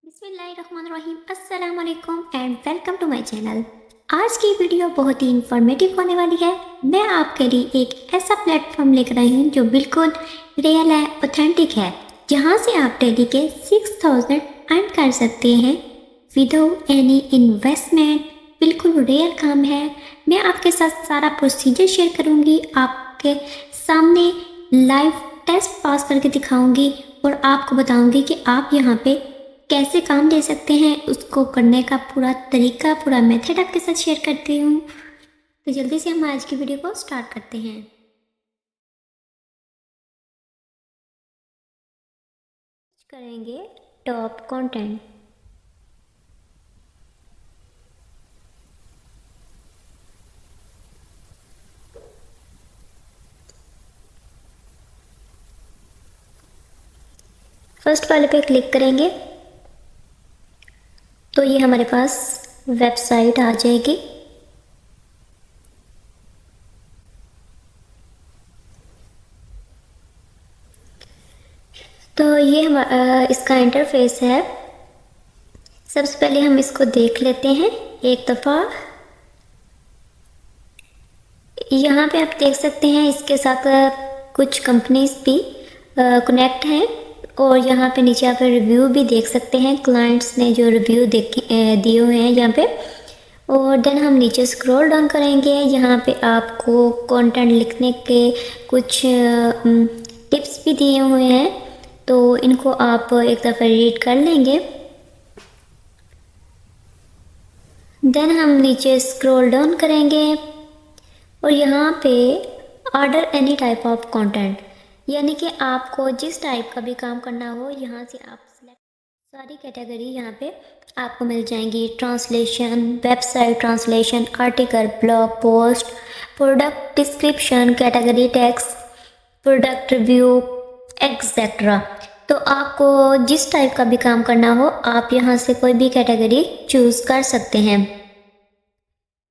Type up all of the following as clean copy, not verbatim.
बिस्मिल्लाहिर्रहमानिर्रहीम अस्सलाम वालेकुम and welcome to my channel. आज की वीडियो बहुत ही इंफॉर्मेटिव होने वाली है। मैं आपके लिए एक ऐसा प्लेटफॉर्म लेकर आई हूँ जो बिल्कुल रियल है, ऑथेंटिक है, जहाँ से आप डेली के 6000 अर्न कर सकते हैं विदाउट एनी इन्वेस्टमेंट। बिल्कुल रियल काम है। मैं आपके साथ सारा प्रोसीजर शेयर करूँगी, आपके सामने लाइव टेस्ट पास करके दिखाऊंगी और आपको बताऊंगी कि आप यहाँ पे कैसे काम ले सकते हैं। उसको करने का पूरा तरीका, पूरा मेथड आपके साथ शेयर करती हूँ। तो जल्दी से हम आज की वीडियो को स्टार्ट करते हैं। करेंगे टॉप कंटेंट। फर्स्ट वाले पे क्लिक करेंगे तो ये हमारे पास वेबसाइट आ जाएगी। तो ये इसका इंटरफेस है। सबसे पहले हम इसको देख लेते हैं एक दफ़ा। यहाँ पे आप देख सकते हैं इसके साथ कुछ कंपनीज भी कनेक्ट हैं और यहाँ पे नीचे आप रिव्यू भी देख सकते हैं, क्लाइंट्स ने जो रिव्यू दिए हुए हैं यहाँ पे। और देन हम नीचे स्क्रॉल डाउन करेंगे। यहाँ पे आपको कंटेंट लिखने के कुछ टिप्स भी दिए हुए हैं, तो इनको आप एक दफ़ा रीड कर लेंगे। देन हम नीचे स्क्रॉल डाउन करेंगे और यहाँ पे order any type of content, यानी कि आपको जिस टाइप का भी काम करना हो यहाँ से आप सिलेक्ट, सारी कैटेगरी यहाँ पे आपको मिल जाएंगी। Translation, website translation, article, blog post, product description, category text, product review etcetera. तो आपको जिस टाइप का भी काम करना हो आप यहाँ से कोई भी कैटेगरी चूज़ कर सकते हैं।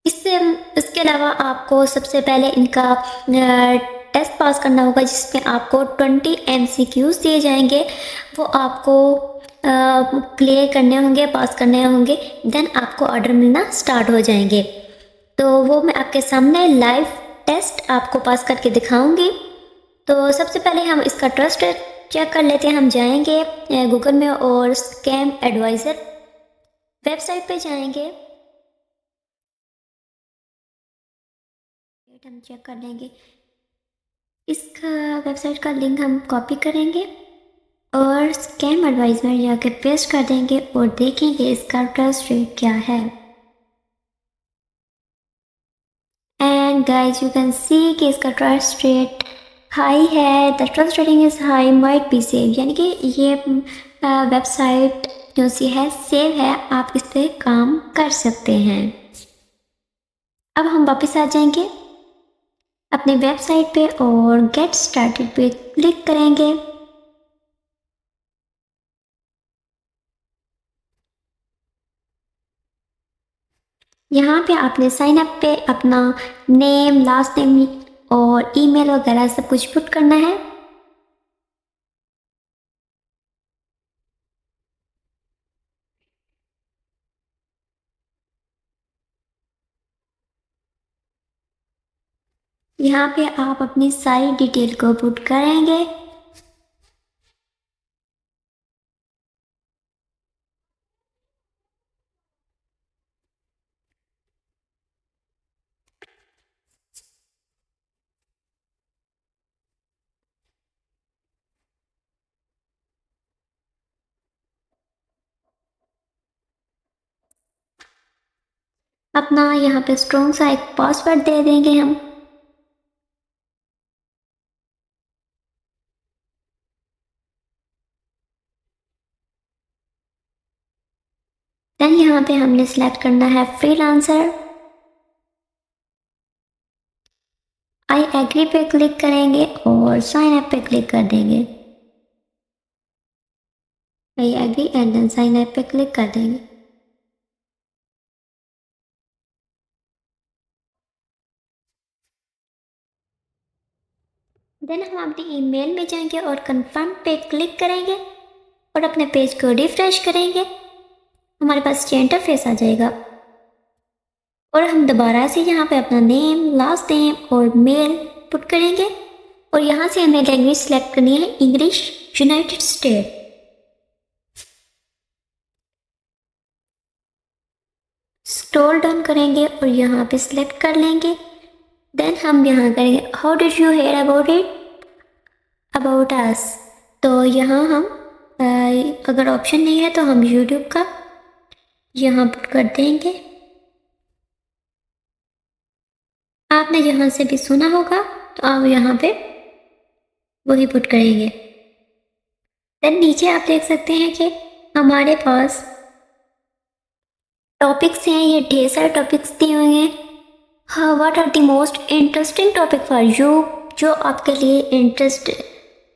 इसके अलावा आपको सबसे पहले इनका टेस्ट पास करना होगा, जिसमें आपको 20 MCQs दिए जाएंगे। वो आपको क्लियर करने होंगे, पास करने होंगे, देन आपको ऑर्डर मिलना स्टार्ट हो जाएंगे। तो वो मैं आपके सामने लाइव टेस्ट आपको पास करके दिखाऊंगी। तो सबसे पहले हम इसका ट्रस्ट चेक कर लेते हैं। हम जाएंगे गूगल में और स्कैम एडवाइज़र वेबसाइट पे जाएंगे। हम चेक कर लेंगे, इसका वेबसाइट का लिंक हम कॉपी करेंगे और स्कैम एडवाइस में जाकर पेस्ट कर देंगे और देखेंगे इसका ट्रस्ट रेट क्या है। And guys you can see कि इसका ट्रस्ट रेट हाई है। The trust rating is high might be save, यानी कि ये वेबसाइट जो सी है सेव है, आप इस पर काम कर सकते हैं। अब हम वापस आ जाएंगे अपनी वेबसाइट पे और गेट स्टार्टेड पे क्लिक करेंगे। यहाँ पे आपने साइन अप पे अपना नेम, लास्ट नेम और ईमेल वगैरह सब कुछ पुट करना है। यहाँ पे आप अपनी सारी डिटेल को पुट करेंगे। अपना यहाँ पे स्ट्रॉन्ग सा एक पासवर्ड दे देंगे हम। देन यहाँ पे हमने सेलेक्ट करना है फ्रीलांसर। आई एग्री पे क्लिक करेंगे और साइन अप पे क्लिक कर देंगे। I agree and then sign up पे क्लिक कर देंगे। देन हम अपनी ईमेल में जाएंगे और कंफर्म पे क्लिक करेंगे और अपने पेज को रिफ्रेश करेंगे। हमारे पास ये इंटरफेस आ जाएगा और हम दोबारा से यहाँ पे अपना नेम, लास्ट नेम और मेल पुट करेंगे और यहाँ से हमें लैंग्वेज सेलेक्ट करनी है English United state. Scroll down करेंगे और यहाँ पे सिलेक्ट कर लेंगे। देन हम यहाँ करेंगे how did you hear about it, about us. तो यहाँ हम अगर ऑप्शन नहीं है तो हम यूट्यूब का यहाँ पुट कर देंगे। आपने जहाँ से भी सुना होगा तो आप यहाँ पे वही पुट करेंगे। देन नीचे आप देख सकते हैं कि हमारे पास टॉपिक्स हैं, ये ढेर सारे टॉपिक्स दिए हुए हैं। हाँ, what are the most interesting topic for you, जो आपके लिए इंटरेस्ट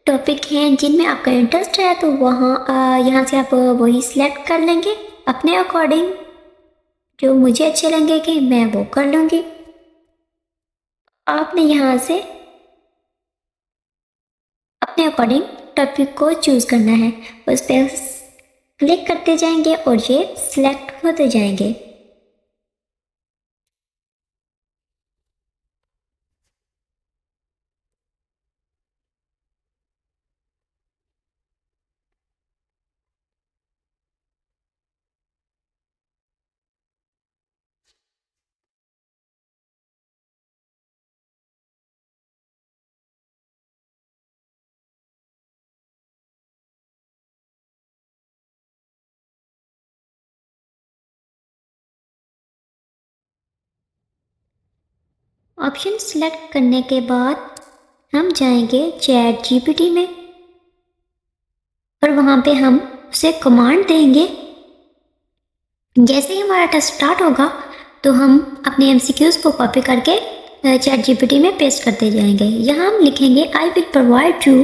टॉपिक हैं जिनमें आपका इंटरेस्ट है, तो वहाँ यहाँ से आप वही सिलेक्ट कर लेंगे अपने अकॉर्डिंग। जो मुझे अच्छे लगेंगे कि मैं वो कर लूँगी। आपने यहाँ से अपने अकॉर्डिंग टॉपिक को चूज़ करना है, उस पर क्लिक करते जाएंगे और ये सिलेक्ट होते जाएंगे। ऑप्शन सिलेक्ट करने के बाद हम जाएंगे चैट जीपीटी में और वहाँ पे हम उसे कमांड देंगे। जैसे ही हमारा टेस्ट स्टार्ट होगा तो हम अपने एमसीक्यूज को कॉपी करके चैट जीपीटी में पेस्ट करते जाएंगे। यहाँ हम लिखेंगे I will provide you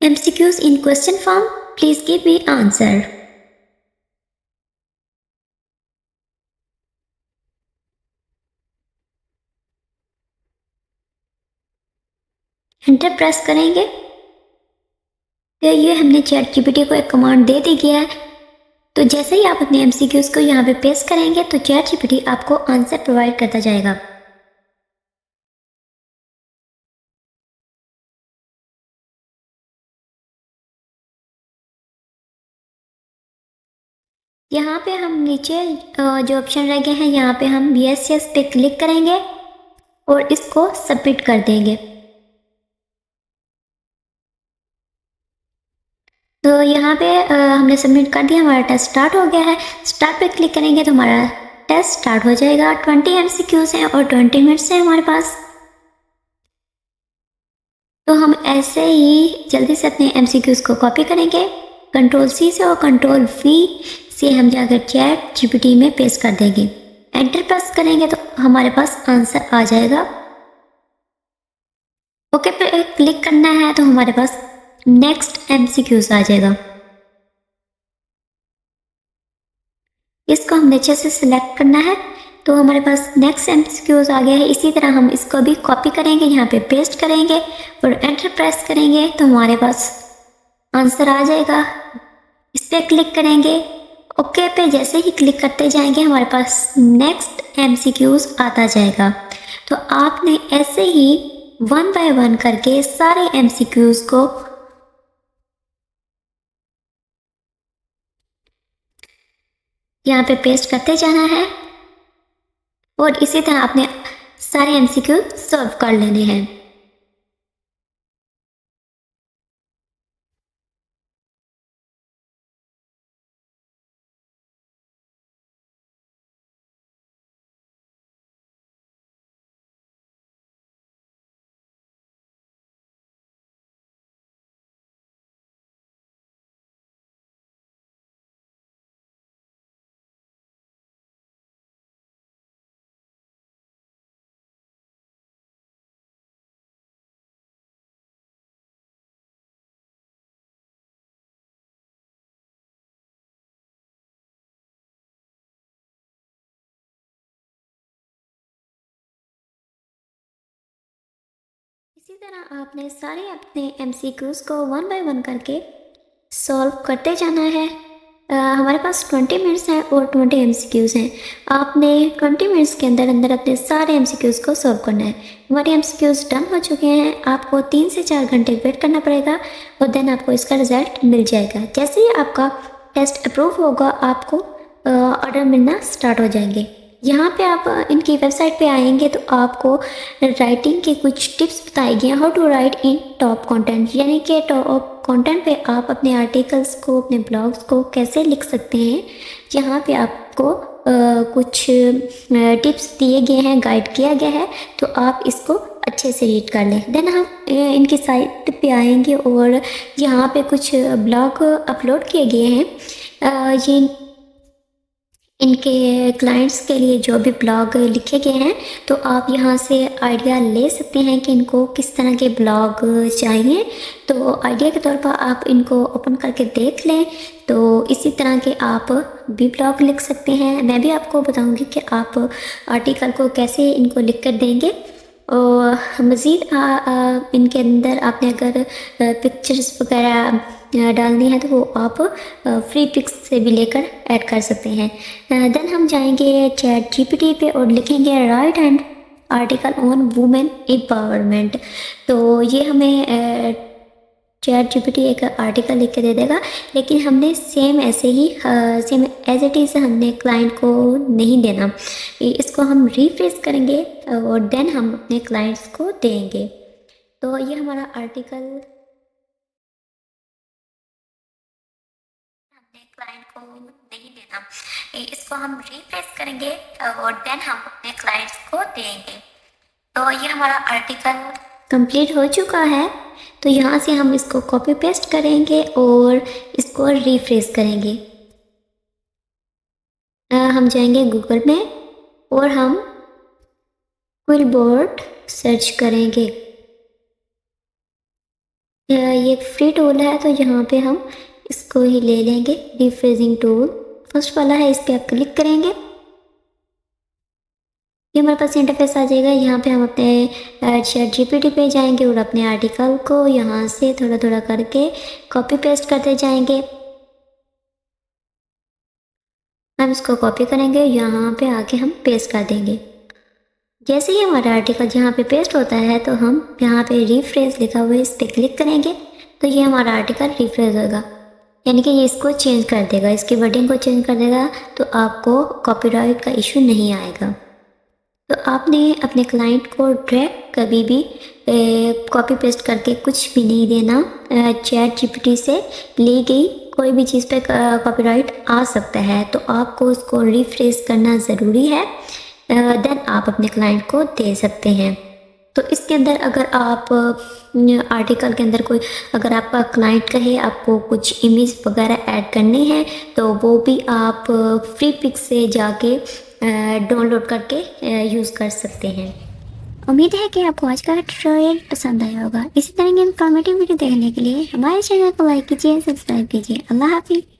MCQs in question form, please give me answer. Enter press करेंगे तो ये हमने चैट जीपीटी को एक कमांड दे दी गया है। तो जैसे ही आप अपने एमसीक्यूज को यहाँ पे पेस्ट करेंगे तो चैट जीपीटी आपको आंसर प्रोवाइड करता जाएगा। यहाँ पे हम नीचे जो ऑप्शन रह गए हैं यहाँ पे हम यस यस पे क्लिक करेंगे और इसको सबमिट कर देंगे। तो यहाँ पे हमने सबमिट कर दिया, हमारा टेस्ट स्टार्ट हो गया है। स्टार्ट पे क्लिक करेंगे तो हमारा टेस्ट स्टार्ट हो जाएगा। 20 एमसीक्यूज हैं और 20 मिनट्स हैं हमारे पास। तो हम ऐसे ही जल्दी से अपने एमसीक्यूज को कॉपी करेंगे। कंट्रोल सी से और कंट्रोल वी से हम जाकर चैट जीपीटी में पेस्ट कर देंगे। एंटर प्रेस करेंगे तो हमारे पास आंसर आ जाएगा। ओके पे क्लिक करना है तो हमारे पास नेक्स्ट एमसीक्यूज आ जाएगा। इसको हम नीचे से सिलेक्ट करना है तो हमारे पास नेक्स्ट एमसीक्यूज आ गया है। इसी तरह हम इसको भी कॉपी करेंगे, यहाँ पे पेस्ट करेंगे और एंटर प्रेस करेंगे तो हमारे पास आंसर आ जाएगा। इस पर क्लिक करेंगे। ओके पे जैसे ही क्लिक करते जाएंगे हमारे पास नेक्स्ट एमसीक्यूज आता जाएगा। तो आपने ऐसे ही वन बाय वन करके सारे एमसीक्यूज को यहाँ पे पेस्ट करते जाना है और इसी तरह आपने सारे एमसीक्यू सॉल्व कर लेने हैं। इसी तरह आपने सारे अपने एमसीक्यूज को वन बाय वन करके सॉल्व करते जाना है। हमारे पास 20 मिनट्स हैं और 20 MCQs हैं। आपने 20 मिनट्स के अंदर अंदर अपने सारे MCQs को सॉल्व करना है। हमारे MCQs डन हो चुके हैं। आपको 3 से 4 घंटे वेट करना पड़ेगा और देन आपको इसका रिज़ल्ट मिल जाएगा। जैसे ही आपका टेस्ट अप्रूव होगा आपको ऑर्डर मिलना स्टार्ट हो जाएंगे। यहाँ पे आप इनकी वेबसाइट पे आएंगे तो आपको राइटिंग के कुछ टिप्स बताएगी, how to write in top content, यानी कि टॉप कंटेंट पे आप अपने आर्टिकल्स को, अपने ब्लॉग्स को कैसे लिख सकते हैं। यहाँ पे आपको कुछ टिप्स दिए गए हैं, गाइड किया गया है, तो आप इसको अच्छे से रीड कर लें। देन हम इनकी साइट पे आएंगे और यहाँ पे कुछ ब्लॉग अपलोड किए गए हैं। ये इनके क्लाइंट्स के लिए जो भी ब्लॉग लिखे गए हैं, तो आप यहाँ से आइडिया ले सकते हैं कि इनको किस तरह के ब्लॉग चाहिए। तो आइडिया के तौर पर आप इनको ओपन करके देख लें, तो इसी तरह के आप भी ब्लॉग लिख सकते हैं। मैं भी आपको बताऊंगी कि आप आर्टिकल को कैसे इनको लिख कर देंगे। और मज़ीद इनके अंदर आपने अगर पिक्चर्स वगैरह डालनी है तो वो आप फ्री पिक्स से भी लेकर ऐड कर सकते हैं। देन हम जाएंगे चैट जीपीटी पे और लिखेंगे right and article on women empowerment. तो ये हमें चैट जीपीटी एक आर्टिकल लिख के दे देगा, लेकिन हमने सेम ऐसे ही सेम एज इट इज़ हमने क्लाइंट को नहीं देना। इसको हम रिफ्रेश करेंगे और देन हम अपने क्लाइंट्स को देंगे। तो ये हमारा आर्टिकल क्लाइंट को नहीं देना, इसको हम रिफ्रेश करेंगे और देन हम अपने क्लाइंट्स को देंगे। तो ये हमारा आर्टिकल कंप्लीट हो चुका है। तो यहाँ से हम इसको कॉपी पेस्ट करेंगे और इसको रिफ्रेश करेंगे। हम जाएंगे गूगल में और हम क्विलबोर्ड सर्च करेंगे। ये फ्री टूल है, तो यहाँ पे हम इसको ही ले लेंगे, रिफ्रेशिंग टूल फर्स्ट वाला है, इस पर आप क्लिक करेंगे। ये हमारे पास इंटरफेस आ जाएगा। यहाँ पे हम अपने चैट जीपीटी पे जाएंगे और अपने आर्टिकल को यहाँ से थोड़ा थोड़ा करके कॉपी पेस्ट करते जाएंगे। हम इसको कॉपी करेंगे, यहाँ पे आके हम पेस्ट कर देंगे। जैसे ही हमारा आर्टिकल यहाँ पे पेस्ट होता है तो हम यहाँ पे रिफ्रेश लिखा हुआ है, इस पर क्लिक करेंगे तो ये हमारा आर्टिकल रिफ्रेश होगा, यानी कि ये इसको चेंज कर देगा, इसकी वर्डिंग को चेंज कर देगा, तो आपको कॉपीराइट का इशू नहीं आएगा। तो आपने अपने क्लाइंट को डायरेक्ट कभी भी कॉपी पेस्ट करके कुछ भी नहीं देना। चैट जीपीटी से ली गई कोई भी चीज़ पे कॉपीराइट आ सकता है, तो आपको उसको रिफ्रेश करना ज़रूरी है। देन आप अपने क्लाइंट को दे सकते हैं। तो इसके अंदर अगर आप आर्टिकल के अंदर कोई अगर आपका क्लाइंट कहे आपको कुछ इमेज वगैरह ऐड करनी है, तो वो भी आप फ्री पिक से जाके डाउनलोड करके यूज़ कर सकते हैं। उम्मीद है कि आपको आज का ट्यूटोरियल पसंद आया होगा। इसी तरह की इन्फॉर्मेटिव वीडियो देखने के लिए हमारे चैनल को लाइक कीजिए, सब्सक्राइब कीजिए। अल्लाह हाफिज़।